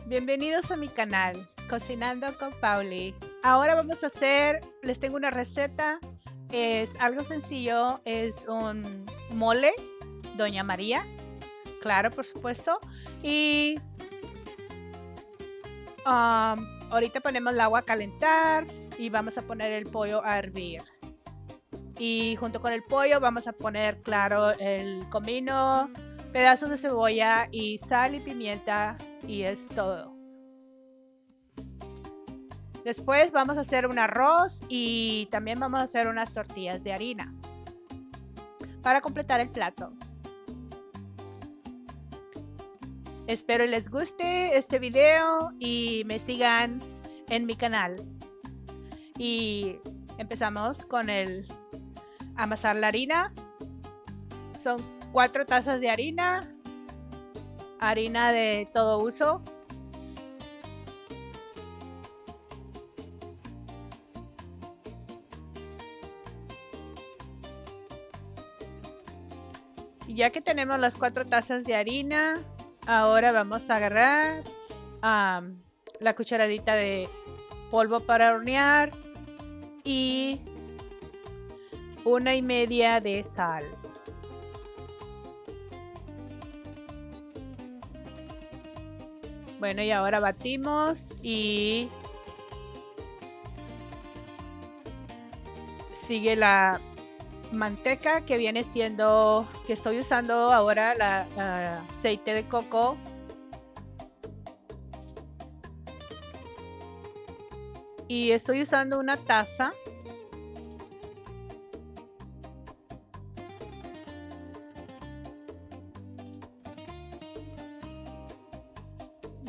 Bienvenidos a mi canal, Cocinando con Pauli. Ahora vamos a hacer, les tengo una receta, es algo sencillo, es un mole, Doña María, claro, por supuesto. Y ahorita ponemos el agua a calentar y vamos a poner el pollo a hervir. Y junto con el pollo vamos a poner, claro, el comino, pedazos de cebolla y sal y pimienta, y es todo. Después vamos a hacer un arroz y también vamos a hacer unas tortillas de harina para completar el plato. Espero les guste este video y me sigan en mi canal. Y empezamos con el amasar la harina. Son 4 tazas de harina de todo uso. Y ya que tenemos las 4 tazas de harina, ahora vamos a agarrar la cucharadita de polvo para hornear y 1,5 de sal. Bueno, y ahora batimos y sigue la manteca que viene siendo, que estoy usando ahora, la aceite de coco. Y estoy usando una taza.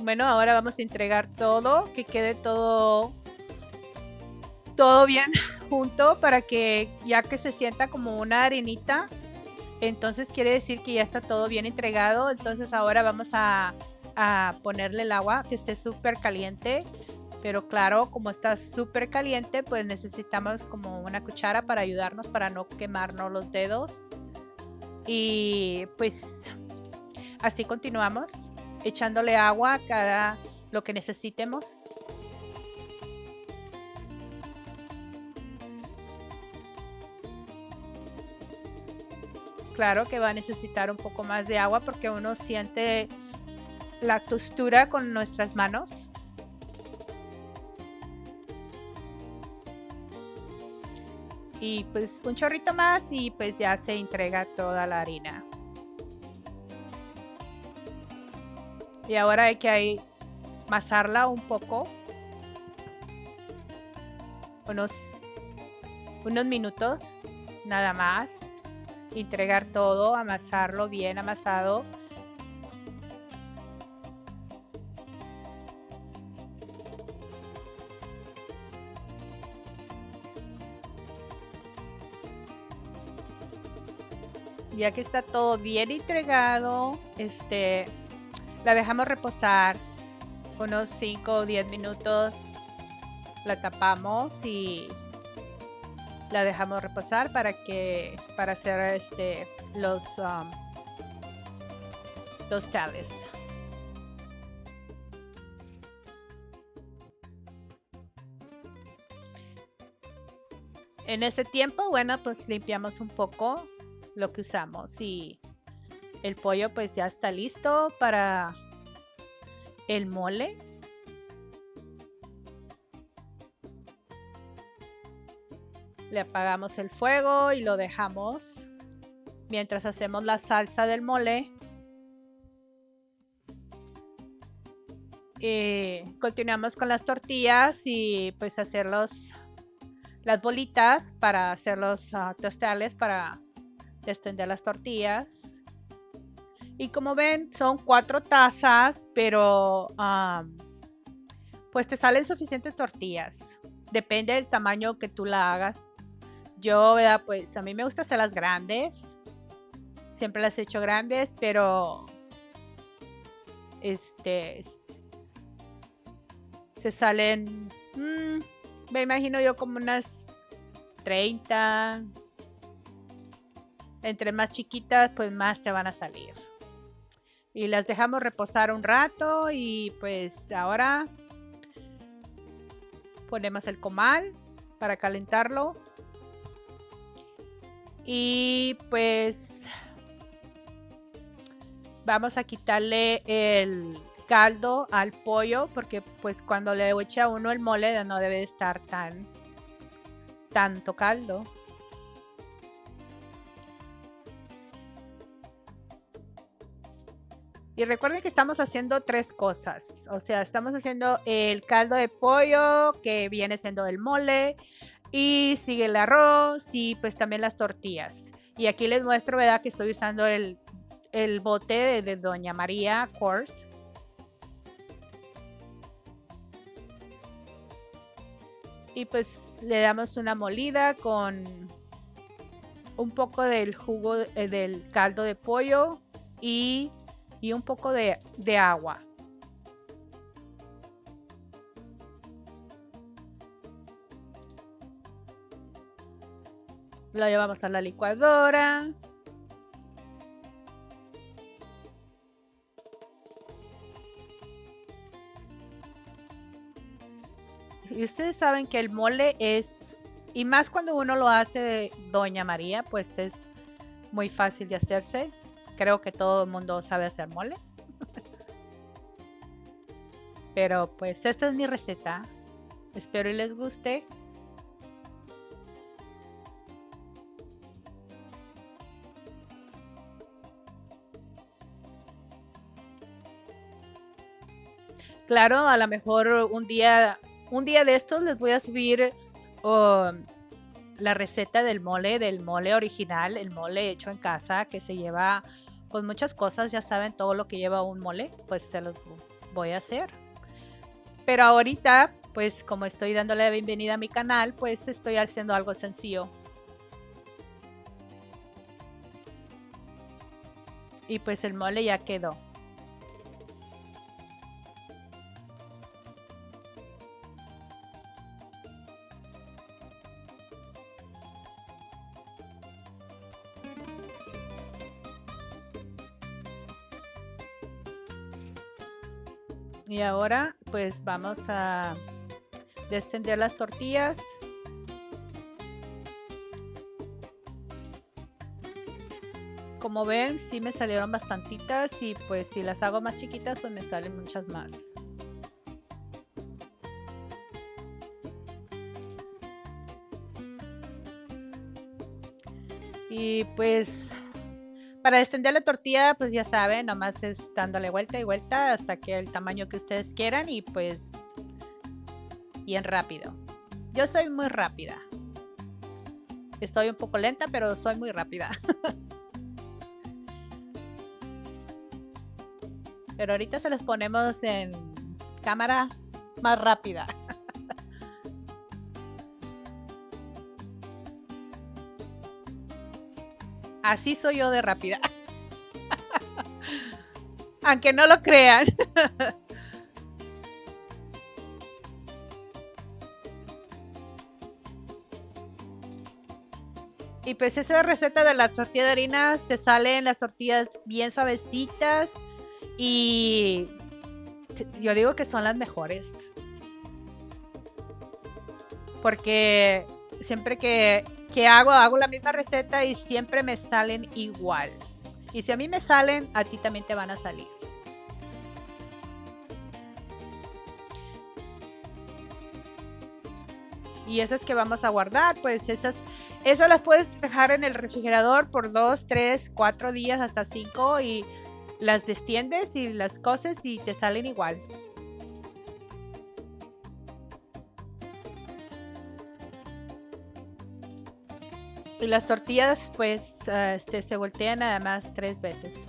Bueno, ahora vamos a entregar todo, que quede todo bien junto para que ya que se sienta como una arenita, entonces quiere decir que ya está todo bien entregado. Entonces ahora vamos a ponerle el agua que esté súper caliente, pero claro, como está súper caliente, pues necesitamos como una cuchara para ayudarnos, para no quemarnos los dedos. Y pues así continuamos echándole agua a cada lo que necesitemos. Claro que va a necesitar un poco más de agua porque uno siente la textura con nuestras manos. Y pues un chorrito más y pues ya se entrega toda la harina. Y ahora hay que amasarla un poco, unos minutos nada más. Entregar todo, amasarlo bien amasado. Ya que está todo bien entregado, la dejamos reposar unos 5 o 10 minutos. La tapamos y la dejamos reposar para hacer los tales. En ese tiempo, bueno, pues limpiamos un poco lo que usamos y el pollo pues ya está listo para el mole. Le apagamos el fuego y lo dejamos mientras hacemos la salsa del mole. Continuamos con las tortillas y pues hacer las bolitas para hacer los tostales para extender las tortillas. Y como ven, son 4 tazas, pero pues te salen suficientes tortillas. Depende del tamaño que tú la hagas. Yo, pues a mí me gusta hacerlas grandes. Siempre las he hecho grandes, pero se salen, me imagino yo como unas 30. Entre más chiquitas, pues más te van a salir. Y las dejamos reposar un rato y pues ahora ponemos el comal para calentarlo. Y pues vamos a quitarle el caldo al pollo porque pues cuando le echa uno el mole no debe estar tanto caldo. Y recuerden que estamos haciendo 3 cosas. O sea, estamos haciendo el caldo de pollo, que viene siendo el mole, y sigue el arroz y pues también las tortillas. Y aquí les muestro, ¿verdad? Que estoy usando el bote de Doña María Course. Y pues le damos una molida con un poco del jugo del caldo de pollo y un poco de agua. Lo llevamos a la licuadora. Y ustedes saben que el mole es, y más cuando uno lo hace de Doña María, pues es muy fácil de hacerse. Creo que todo el mundo sabe hacer mole. Pero pues esta es mi receta. Espero y les guste. Claro, a lo mejor un día de estos les voy a subir la receta del mole original, el mole hecho en casa, que se lleva pues muchas cosas, ya saben todo lo que lleva un mole, pues se los voy a hacer. Pero ahorita, pues como estoy dándole la bienvenida a mi canal, pues estoy haciendo algo sencillo. Y pues el mole ya quedó. Y ahora pues vamos a extender las tortillas. Como ven, sí me salieron bastantitas y pues si las hago más chiquitas pues me salen muchas más. Y pues para extender la tortilla, pues ya saben, nomás es dándole vuelta y vuelta hasta que el tamaño que ustedes quieran y pues bien rápido. Yo soy muy rápida. Estoy un poco lenta, pero soy muy rápida. Pero ahorita se los ponemos en cámara más rápida. Así soy yo de rápida. Aunque no lo crean. Y pues esa receta de las tortillas de harinas te salen las tortillas bien suavecitas y yo digo que son las mejores. Porque siempre que hago la misma receta y siempre me salen igual. Y si a mí me salen, a ti también te van a salir. Y esas que vamos a guardar, pues esas las puedes dejar en el refrigerador por 2, 3, 4 días hasta 5 y las destiendes y las coces y te salen igual. Y las tortillas pues se voltean nada más 3 veces.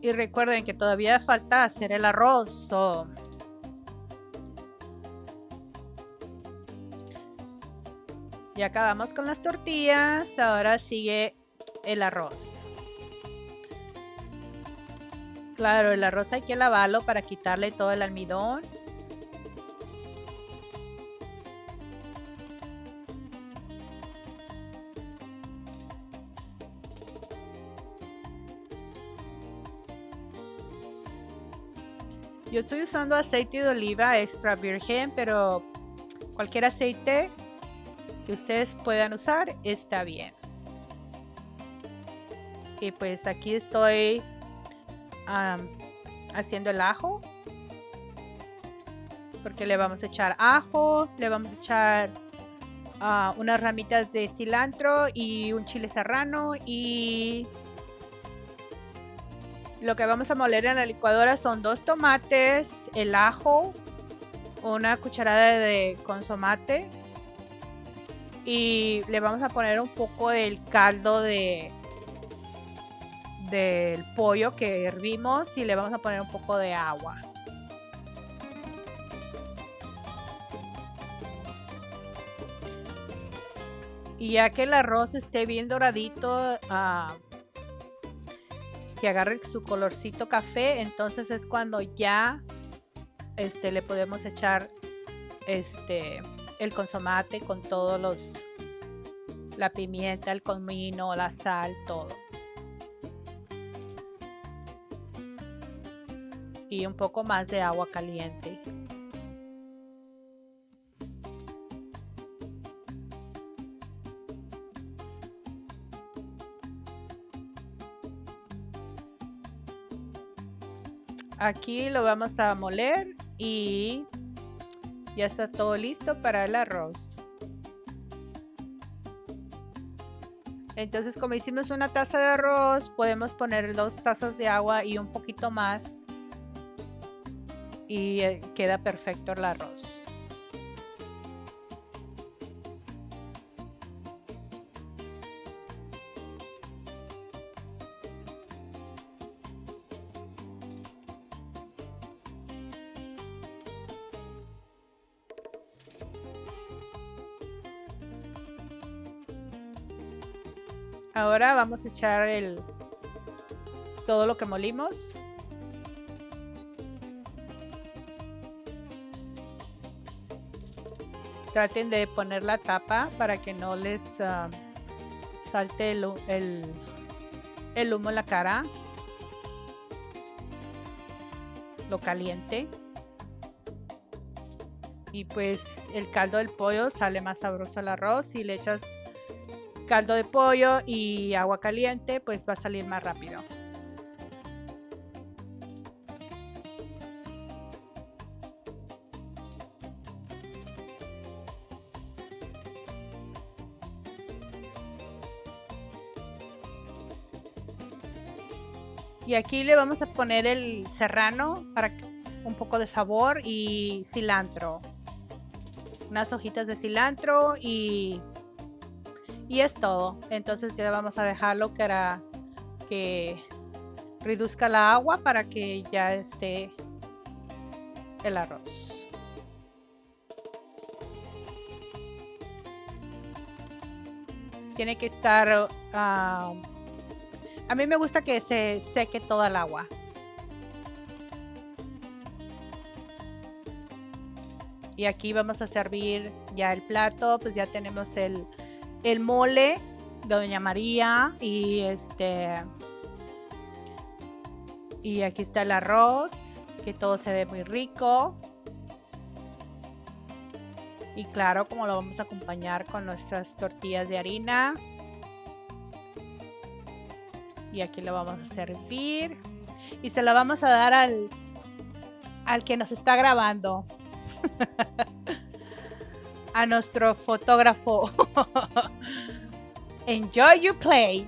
Y recuerden que todavía falta hacer el arroz. Ya acabamos con las tortillas. Ahora sigue el arroz. Claro, el arroz hay que lavarlo para quitarle todo el almidón. Yo estoy usando aceite de oliva extra virgen, pero cualquier aceite que ustedes puedan usar está bien. Y pues aquí estoy haciendo el ajo, porque le vamos a echar ajo, le vamos a echar unas ramitas de cilantro y un chile serrano, y lo que vamos a moler en la licuadora son 2 tomates, el ajo, una cucharada de consomate, y le vamos a poner un poco del caldo del pollo que hervimos, y le vamos a poner un poco de agua. Y ya que el arroz esté bien doradito, que agarre su colorcito café, entonces es cuando ya le podemos echar el consomate con todos la pimienta, el comino, la sal, todo. Y un poco más de agua caliente. Aquí lo vamos a moler y ya está todo listo para el arroz. Entonces, como hicimos una taza de arroz, podemos poner 2 tazas de agua y un poquito más, y queda perfecto el arroz. Ahora vamos a echar todo lo que molimos. Traten de poner la tapa para que no les salte el humo en la cara. Lo caliente. Y pues el caldo del pollo sale más sabroso al arroz. Si le echas caldo de pollo y agua caliente, pues va a salir más rápido. Y aquí le vamos a poner el serrano para un poco de sabor, y cilantro. Unas hojitas de cilantro y es todo. Entonces ya vamos a dejarlo que reduzca la agua para que ya esté el arroz. Tiene que estar a mí me gusta que se seque toda el agua. Y aquí vamos a servir ya el plato. Pues ya tenemos el mole de Doña María, y y aquí está el arroz, que todo se ve muy rico. Y claro, como lo vamos a acompañar con nuestras tortillas de harina. Y aquí lo vamos a servir. Y se lo vamos a dar al que nos está grabando. A nuestro fotógrafo. Enjoy your plate.